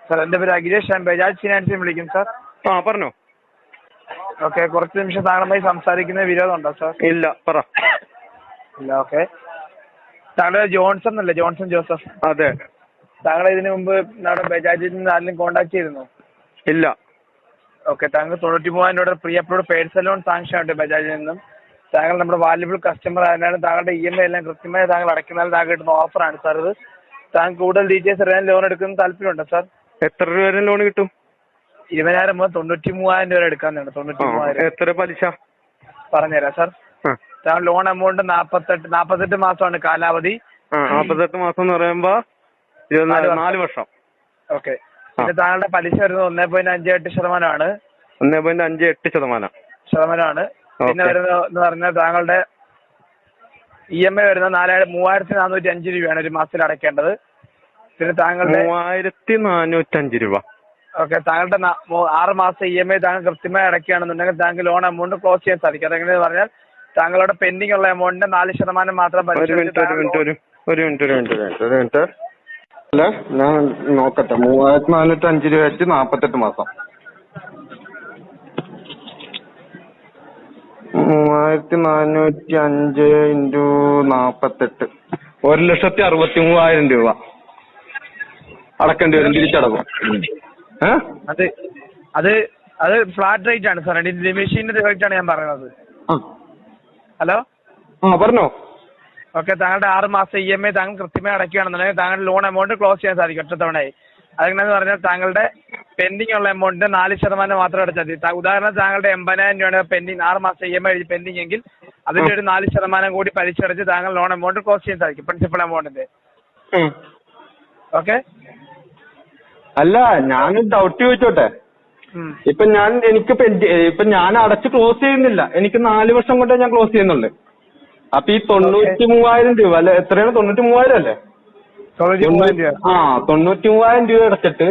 Sir എൻ്റെ പേര് അഖിലേഷ്, ഞാൻ ബജാജ് ഫിനാൻസിൽ വിളിക്കും സാർ. പറഞ്ഞോ. ഓക്കെ, കുറച്ച് നിമിഷം താങ്കളുമായി സംസാരിക്കുന്ന വിരോധമുണ്ടോ സാർ? ഇല്ല, പറ. ഇല്ല, ഓക്കെ. താങ്കൾ ജോൺസൺ അല്ലേ? Johnson Joseph. അതെ. താങ്കൾ ഇതിനു മുമ്പ് നമ്മുടെ ബജാജിൽ നിന്ന് ആരെങ്കിലും കോൺടാക്ട് ചെയ്തിരുന്നോ? ഇല്ല. ഓക്കെ, താങ്കൾ 93,000 രൂപയുടെ pre approved personal loan sanction ഉണ്ട് ബജാജിൽ നിന്നും. താങ്കൾ നമ്മുടെ വാല്യുബിൾ കസ്റ്റമർ ആയതിനാണ് താങ്കളുടെ EMI എല്ലാം കൃത്യമായി താങ്കൾ അടയ്ക്കുന്നതിൽ താങ്കൾ കിട്ടുന്ന ഓഫറാണ് സാർ ഇത്. താങ്കൾ കൂടുതൽ ഡീറ്റെയിൽസ് അറിയാൻ ലോൺ എടുക്കുന്ന താല്പര്യമുണ്ടോ സാർ? എത്ര രൂപ വരെ ലോൺ കിട്ടും? 20,000 മുതൽ 93,000 രൂപ എടുക്കാവുന്നതാണ്. 93,000. എത്ര പലിശ? പറഞ്ഞുതരാം സാർ. താങ്കൾ ലോൺ എമൗണ്ട് 48 മാസമാണ് കാലാവധി. 48 മാസം എന്ന് പറയുമ്പോ 4 വർഷം. ഓക്കെ. പിന്നെ താങ്കളുടെ പലിശ വരുന്നത് 1.58%. 1.58%. പിന്നെ വരുന്നത് എന്ന് പറഞ്ഞാൽ താങ്കളുടെ EMI വരുന്നത് 3,405 രൂപയാണ് ഒരു മാസത്തിൽ അടയ്ക്കേണ്ടത്. പിന്നെ താങ്കളുടെ 3,405 രൂപ. ഓക്കെ, താങ്കളുടെ 6 മാസം EMI താങ്കൾ കൃത്യമായി അടയ്ക്കുകയാണെന്നുണ്ടെങ്കിൽ താങ്കൾ ലോൺ എമൗണ്ട് ക്ലോസ് ചെയ്യാൻ സാധിക്കും. അതെങ്ങനെയെന്ന് പറഞ്ഞാൽ താങ്കളുടെ പെൻഡിംഗ് ഉള്ള എമൗണ്ടിന്റെ 4% മാത്രം ഒരു മിനിറ്റ്. അല്ല, ഞാൻ നോക്കട്ടെ. 3,405 രൂപ വെച്ച് 48 മാസം. 3,405 × 48 1,63,000 രൂപ അടക്കേണ്ടി വരും. തിരിച്ചടക്കും. അത് ഫ്ലാറ്റ് റേറ്റ് ആണ് സാർ. മെഷീന്റെ റേറ്റ് ആണ് ഞാൻ പറയുന്നത്. ഹലോ, പറഞ്ഞോ. ഓക്കെ, താങ്കളുടെ 6 മാസം EMI താങ്കൾ കൃത്യമായി അടയ്ക്കുകയാണെന്നുണ്ടെങ്കിൽ താങ്കളുടെ ലോൺ എമൗണ്ട് ക്ലോസ് ചെയ്യാൻ സാധിക്കും ഒറ്റത്തവണയായി. അതെങ്ങനെയാന്ന് പറഞ്ഞാൽ താങ്കളുടെ പെൻഡിംഗ് ഉള്ള എമൗണ്ടിന്റെ 4% മാത്രം അടച്ചാൽ മതി. ഉദാഹരണം, താങ്കളുടെ 80,000 രൂപയുടെ പെൻഡിംഗ് 6 മാസം EMI പെൻഡിംഗ് എങ്കിൽ അതിന്റെ ഒരു 4% കൂടി പലിശ അടച്ച് താങ്കൾ ലോൺ എമൗണ്ട് ക്ലോസ് ചെയ്യാൻ സാധിക്കും, പ്രിൻസിപ്പൽ എമൗണ്ടിന്റെ. ഓക്കെ. അല്ല, ഞാനൊരു ഡൗട്ട് ചോദിച്ചോട്ടെ. ഇപ്പൊ ഞാൻ അടച്ച് ക്ലോസ് ചെയ്യുന്നില്ല. എനിക്ക് 4 വർഷം കൊണ്ടേ ഞാൻ ക്ലോസ് ചെയ്യുന്നുള്ളു. അപ്പൊ ഈ 93,000 രൂപ അല്ലെ? എത്രയാണ്? 93,000 അല്ലേ? 93,000 രൂപ അടച്ചിട്ട്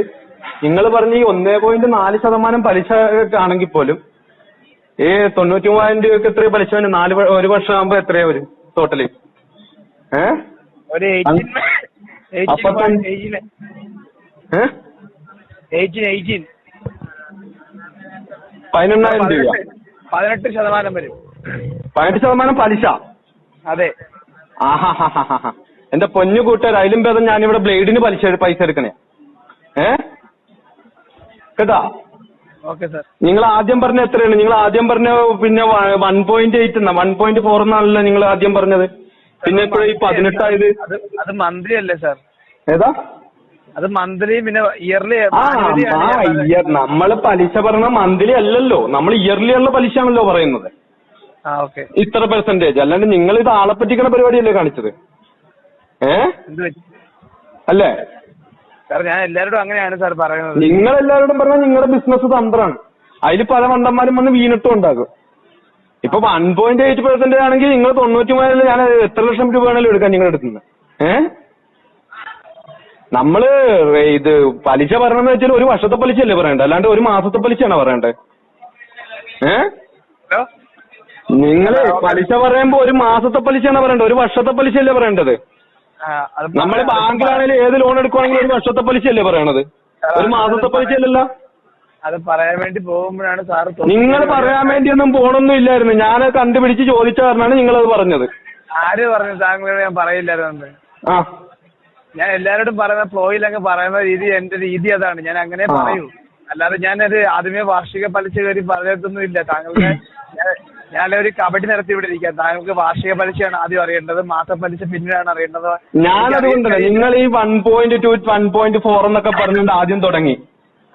നിങ്ങൾ പറഞ്ഞ ഈ 1.4% പലിശ ആണെങ്കിൽ പോലും ഈ 93,000 രൂപയ്ക്ക് എത്രയോ പലിശ വേണം? 1 വർഷം ആകുമ്പോ എത്രയാ വരും ടോട്ടല്? 18,000 രൂപ. 18% വരും. 18% പലിശ? അതെ. എന്റെ പൊന്നു കൂട്ടുകാർ, അതിലും ഭേദം ഞാനിവിടെ ബ്ലേഡിന് പൈസ എടുക്കണേ. കേട്ടാ? Okay sir. നിങ്ങൾ ആദ്യം പറഞ്ഞ എത്രയാണ്? നിങ്ങൾ ആദ്യം പറഞ്ഞ പിന്നെ 1.8 1.4 എന്നാണല്ലോ നിങ്ങൾ ആദ്യം പറഞ്ഞത്. പിന്നെ എപ്പോഴും ഈ 18 ആയത്? അത് മന്ത്ലി അല്ലേ സാർ? ഏതാ? അത് മന്ത്ലി, പിന്നെ ഇയർലി. നമ്മള് പലിശ പറഞ്ഞ മന്ത്ലി അല്ലല്ലോ, നമ്മൾ ഇയർലി ഉള്ള പലിശ ആണല്ലോ പറയുന്നത്. ഇത്ര പെർസെന്റേജ്. അല്ലാണ്ട് നിങ്ങൾ ഇത് ആളെ പറ്റിക്കണ പരിപാടിയല്ലേ കാണിച്ചത്? അല്ലേ സാർ? ഞാൻ എല്ലാവരോടും അങ്ങനെയാണ് സാർ പറയുന്നത്. നിങ്ങൾ എല്ലാവരോടും പറഞ്ഞാൽ നിങ്ങളുടെ ബിസിനസ് തന്ത്രമാണ്. അതിൽ പല മണ്ടന്മാരും വന്ന് വീണിട്ടും ഉണ്ടാകും. ഇപ്പൊ 1.8% ആണെങ്കിൽ നിങ്ങൾ 93,000 ഞാൻ എത്ര ലക്ഷം രൂപ വേണേലും എടുക്കാം നിങ്ങളുടെ അടുത്തുനിന്ന്. നമ്മള് ഇത് പലിശ പറയണമെന്ന് വെച്ചാൽ 1 വർഷത്തെ പലിശയല്ലേ പറയണ്ടേ, അല്ലാണ്ട് 1 മാസത്തെ പലിശയാണോ പറയണ്ടേ? നിങ്ങള് പലിശ പറയുമ്പോ 1 മാസത്തെ പലിശയാണോ പറയണ്ടത്? 1 വർഷത്തെ പലിശയല്ലേ പറയേണ്ടത്? നമ്മള് ബാങ്കിലാണെങ്കിലും ഏത് ലോൺ എടുക്കുവാണെങ്കിലും 1 വർഷത്തെ പലിശയല്ലേ പറയണത്, 1 മാസത്തെ പലിശയല്ലല്ലോ. അത് പറയാൻ വേണ്ടി പോകുമ്പോഴാണ് സാർ. നിങ്ങൾ പറയാൻ വേണ്ടിയൊന്നും പോണൊന്നും ഇല്ലായിരുന്നു. ഞാൻ കണ്ടുപിടിച്ച് ചോദിച്ച കാരണമാണ് നിങ്ങളത് പറഞ്ഞത്. ആര് പറഞ്ഞു താങ്കളോട് ഞാൻ പറയില്ലായിരുന്നു? ഞാൻ എല്ലാവരോടും പറയുന്ന ഫ്ലോയിൽ അങ്ങ് പറയുന്ന രീതി എന്റെ രീതി അതാണ്. ഞാൻ അങ്ങനെ പറയൂ, അല്ലാതെ ഞാനത് ആദ്യമേ വാർഷിക പലിശ കയറി പറഞ്ഞതൊന്നും ഇല്ല. താങ്കളുടെ ഞാനൊരു കബഡി നടത്തി ഇവിടെ ഇരിക്കാം. താങ്കൾക്ക് വാർഷിക പലിശയാണ് ആദ്യം അറിയേണ്ടത്, മാസ പലിശ പിന്നീടാണ് അറിയേണ്ടത്. ഞാനതുകൊണ്ടല്ല, നിങ്ങൾ ഈ 1.2 1.4 എന്നൊക്കെ പറഞ്ഞുകൊണ്ട് ആദ്യം തുടങ്ങി.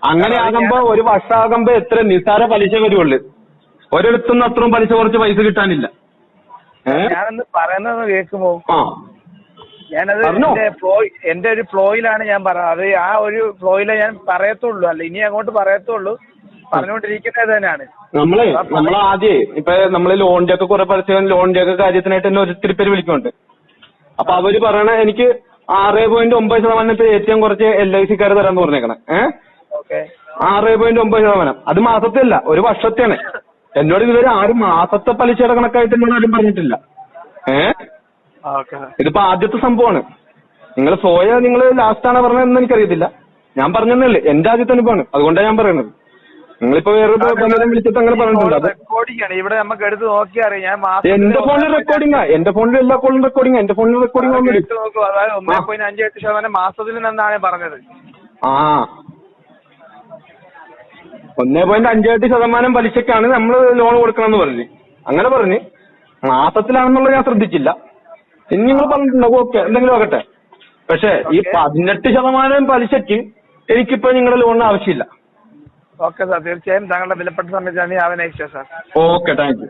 അങ്ങനെ ആകുമ്പോ 1 വർഷമാകുമ്പോ എത്ര നിസ്സാര പലിശ വരുള്ളൂ. ഒരിടത്തുനിന്ന് അത്രയും കുറച്ച് പൈസ കിട്ടാനില്ല. ഞാനൊന്ന് പറയുന്നത് കേൾക്കുമോ? ഞാനത് എന്റെ ഒരു ഫ്ലോയിലാണ് ഞാൻ പറയുന്നത്. അത് ആ ഒരു ഫ്ലോയിലേ ഞാൻ പറയത്തുള്ളൂ, അല്ല ഇനി അങ്ങോട്ട് പറയത്തുള്ളൂ. പറഞ്ഞുകൊണ്ടിരിക്കുന്നത് തന്നെയാണ്. നമ്മളാദ്യം ഇപ്പൊ നമ്മള് ലോണിന്റെ ഒക്കെ കുറെ പരസ്യം ലോണിന്റെ ഒക്കെ കാര്യത്തിനായിട്ട് തന്നെ ഒത്തിരി പേര് വിളിക്കുന്നുണ്ട്. അപ്പൊ അവര് പറയണ എനിക്ക് 6.9% ഏറ്റവും കുറച്ച് LIC-ക്കാര് തരാന്ന് പറഞ്ഞേക്കണേ. 6.9%. അത് മാസത്തെയല്ല, 1 വർഷത്തെയാണ്. എന്നോട് ഇതുവരെ 6 മാസത്തെ പലിശയുടെ കണക്കായിട്ട് എന്നോട് ആരും പറഞ്ഞിട്ടില്ല. ഇതിപ്പോ ആദ്യത്തെ സംഭവമാണ്. നിങ്ങൾ ലാസ്റ്റ് ആണ് പറഞ്ഞതെന്ന് എനിക്കറിയത്തില്ല. ഞാൻ പറഞ്ഞല്ലേ എന്റെ ആദ്യത്തെ അനുഭവമാണ്, അതുകൊണ്ടാണ് ഞാൻ പറയുന്നത്. നിങ്ങളിപ്പോ വേറെ പലരും വിളിച്ചിട്ട് അങ്ങനെ പറഞ്ഞിട്ടുണ്ട്. അത് റെക്കോർഡിംഗ് ആണ്, ഇവിടെ നമുക്ക് എടുത്ത് നോക്കിയാൽ അറിയാം. എന്റെ ഫോണിൽ റെക്കോർഡിംഗാ, എന്റെ ഫോണിൽ എല്ലാ കോളും റെക്കോർഡിംഗാ, എന്റെ ഫോണിൽ റെക്കോർഡിംഗ് വന്നിട്ട് നോക്കൂ. അതായത് 1.58% മാസത്തിൽ നിന്നാണ് പറഞ്ഞത്. ആ 1.58% പലിശക്കാണ് നമ്മൾ ലോൺ കൊടുക്കണമെന്ന് പറഞ്ഞു. അങ്ങനെ പറഞ്ഞ് മാസത്തിലാണെന്നുള്ളത് ഞാൻ ശ്രദ്ധിച്ചില്ല. ഇനി നിങ്ങൾ പറഞ്ഞിട്ടുണ്ടാവും, ഓക്കെ എന്തെങ്കിലും ആകട്ടെ. പക്ഷെ ഈ 18% പലിശക്ക് എനിക്കിപ്പോ നിങ്ങളുടെ ലോണിന് ആവശ്യമില്ല. ഓക്കെ സാർ, തീർച്ചയായും താങ്കളുടെ വിലപ്പെട്ട സമയത്താണ് ആവനയിച്ചത് sir. Okay, thank you.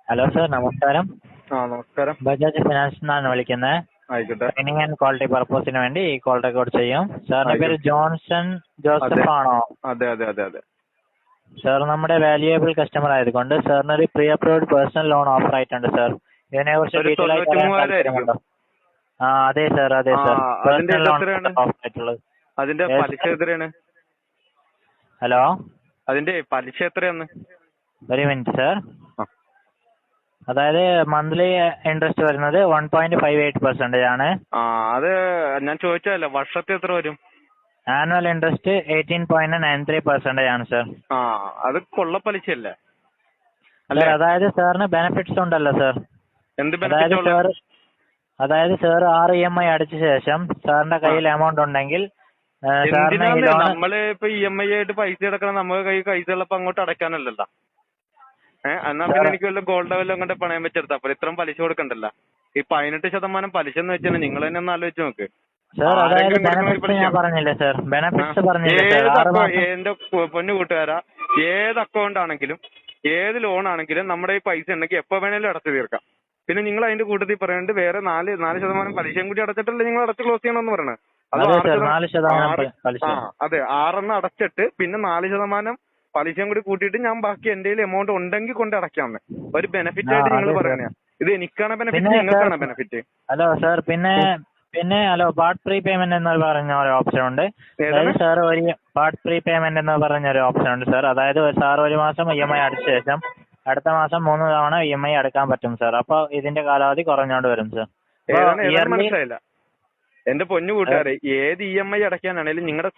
Hello sir, നമസ്കാരം. നമസ്കാരം. ബജാജ് ഫിനാൻസിൽ നിന്നാണ് വിളിക്കുന്നത്. ആയിക്കോട്ടെ. ട്രെയിനിങ് ആൻഡ് ക്വാളിറ്റി പർപ്പസിന് വേണ്ടി ഈ കോൾ റെക്കോർഡ് ചെയ്യും. സാറിന്റെ പേര് ജോൺസൺ ജോസഫ് ആണോ? അതെ അതെ അതെ അതെ. സാർ നമ്മുടെ വാല്യുവേബിൾ കസ്റ്റമർ ആയതുകൊണ്ട് സാറിന് ഒരു pre approved personal loan offer ആയിട്ടുണ്ട് സാർ. ഇതിനെ കുറിച്ച് ഡീറ്റെയിൽ ആയിട്ട് അറിയാൻ താല്പര്യമുണ്ടോ? അതെ സാർ, അതെ സാർ. പേഴ്സണൽ ലോൺ ഓഫർ ആയിട്ടുള്ളത്. അതിന്റെ പലിശ എത്രയാണ്? ഹലോ, അതിന്റെ പലിശ എത്രയാണ്? ഒരു മിനിറ്റ് സാർ. അതായത് മന്ത്ലി ഇൻട്രസ്റ്റ് വരുന്നത് 1.58% ആണ്. അത് ഞാൻ ചോദിച്ചതല്ല, വർഷത്തിൽ എത്ര വരും? ആനുവൽ ഇൻട്രസ്റ്റ് 18.93% ആണ് സാർ. അത് കൊള്ള പലിശയല്ലേ? അതായത് സാറിന് ബെനിഫിറ്റ്സ് ഉണ്ടല്ലോ സാർ. എന്ത് അതായത് ബെനിഫിറ്റ്? അതായത് സാർ 6 EMI അടച്ച ശേഷം സാറിന്റെ കയ്യിൽ എമൗണ്ട് ഉണ്ടെങ്കിൽ നമ്മള് ഇപ്പൊ EMI ആയിട്ട് പൈസ അടക്കണം, നമ്മുടെ കയ്യിൽ പൈസ ഉള്ളപ്പോ അങ്ങോട്ട് അടയ്ക്കാനല്ലല്ലോ. എന്നാ പിന്നെ എനിക്ക് വല്ല ഗോൾഡ് വല്ലതും അങ്ങോട്ട് പണയം വെച്ചെടുത്താ അപ്പൊ ഇത്രയും പലിശ കൊടുക്കണ്ടല്ലോ. ഈ 18% പലിശ എന്ന് വെച്ചാൽ നിങ്ങൾ തന്നെ ഒന്ന് ആലോചിച്ച് നോക്ക്. എന്റെ പൊന്നു കൂട്ടുകാരാ, ഏത് അക്കൗണ്ട് ആണെങ്കിലും ഏത് ലോൺ ആണെങ്കിലും നമ്മുടെ ഈ പൈസ ഉണ്ടെങ്കിൽ എപ്പോ വേണേലും അടച്ചു തീർക്കാം. പിന്നെ നിങ്ങൾ അതിന്റെ കൂട്ടത്തിൽ പറയുന്നുണ്ട് വേറെ 4% പലിശയും കൂടി അടച്ചിട്ടല്ലേ നിങ്ങൾ അടച്ച് ക്ലോസ് ചെയ്യണമെന്ന് പറയണത്. അത് അതെ, 6 അടച്ചിട്ട് പിന്നെ 4% പലിശയും കൂടി കൂട്ടിയിട്ട് ഞാൻ ബാക്കി എന്റെ എമൗണ്ട് ഉണ്ടെങ്കിൽ കൊണ്ട് അടയ്ക്കാമെന്ന് ഒരു ബെനിഫിറ്റ് ആയിട്ട് നിങ്ങൾ പറയണ. ഇത് എനിക്കാണ് ബെനിഫിറ്റ്, നിങ്ങൾക്കാണ് ബെനിഫിറ്റ്? ഹലോ സാർ, പിന്നെ പാർട്ട് പ്രീ പേയ്മെന്റ് എന്ന് പറഞ്ഞ ഒരു ഓപ്ഷൻ ഉണ്ട്. അതായത് സാർ ഒരു പാർട്ട് പ്രീ പേയ്മെന്റ് എന്ന് പറഞ്ഞ ഒരു ഓപ്ഷൻ ഉണ്ട് സാർ. അതായത് സാർ 1 മാസം EMI അടച്ച ശേഷം അടുത്ത മാസം 3 തവണ EMI അടക്കാൻ പറ്റും സാർ. അപ്പൊ ഇതിന്റെ കാലാവധി കുറഞ്ഞോണ്ട് വരും സാർ. മനസ്സിലായില്ല എന്റെ പൊന്നു കൂട്ടുകാരെ, ഏത് EMI അടയ്ക്കാനാണെങ്കിലും നിങ്ങളുടെ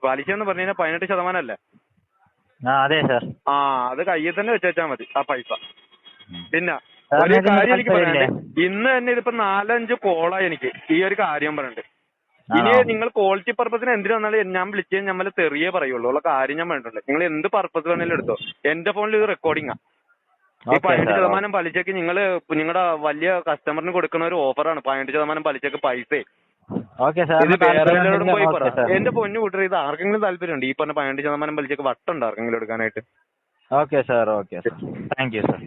പലിശ എന്ന് പറഞ്ഞു കഴിഞ്ഞാൽ 18% അല്ലേ? അതെ സാർ. അത് കയ്യിൽ തന്നെ വെച്ചാൽ മതി ആ പൈസ. പിന്നെ ഒരു കാര്യം എനിക്ക് പറയാനുണ്ട്, ഇന്ന് തന്നെ ഇതിപ്പോ 4-5 കോളായി എനിക്ക് ഈ ഒരു കാര്യം പറഞ്ഞിട്ട്. ഇനി നിങ്ങൾ ക്വാളിറ്റി പർപ്പസിന് എന്തിനു വന്നാലും ഞാൻ വിളിച്ചാൽ നമ്മൾ തെറിയേ പറയുള്ളൂ. ഉള്ള കാര്യം ഞാൻ പറഞ്ഞിട്ടുണ്ട്. നിങ്ങൾ എന്ത് പർപ്പസ് വേണേലും എടുത്തോ. എന്റെ ഫോണിൽ ഇത് റെക്കോർഡിംഗാ. ഈ 18% പലിശക്ക് നിങ്ങളുടെ വലിയ കസ്റ്റമറിന് കൊടുക്കുന്ന ഒരു ഓഫറാണ്. 18% പലിശക്ക് പൈസ. ഇത് വേറെ എല്ലാവരോടും പോയി പറ. എന്റെ പൊന്നു കൂട്ടർ, ഇത് ആർക്കെങ്കിലും താല്പര്യമുണ്ട് ഈ പറഞ്ഞ 18% പലിശക്ക് വട്ടുണ്ടോ ആർക്കെങ്കിലും എടുക്കാനായിട്ട്? Okay sir, okay sir, thank you sir.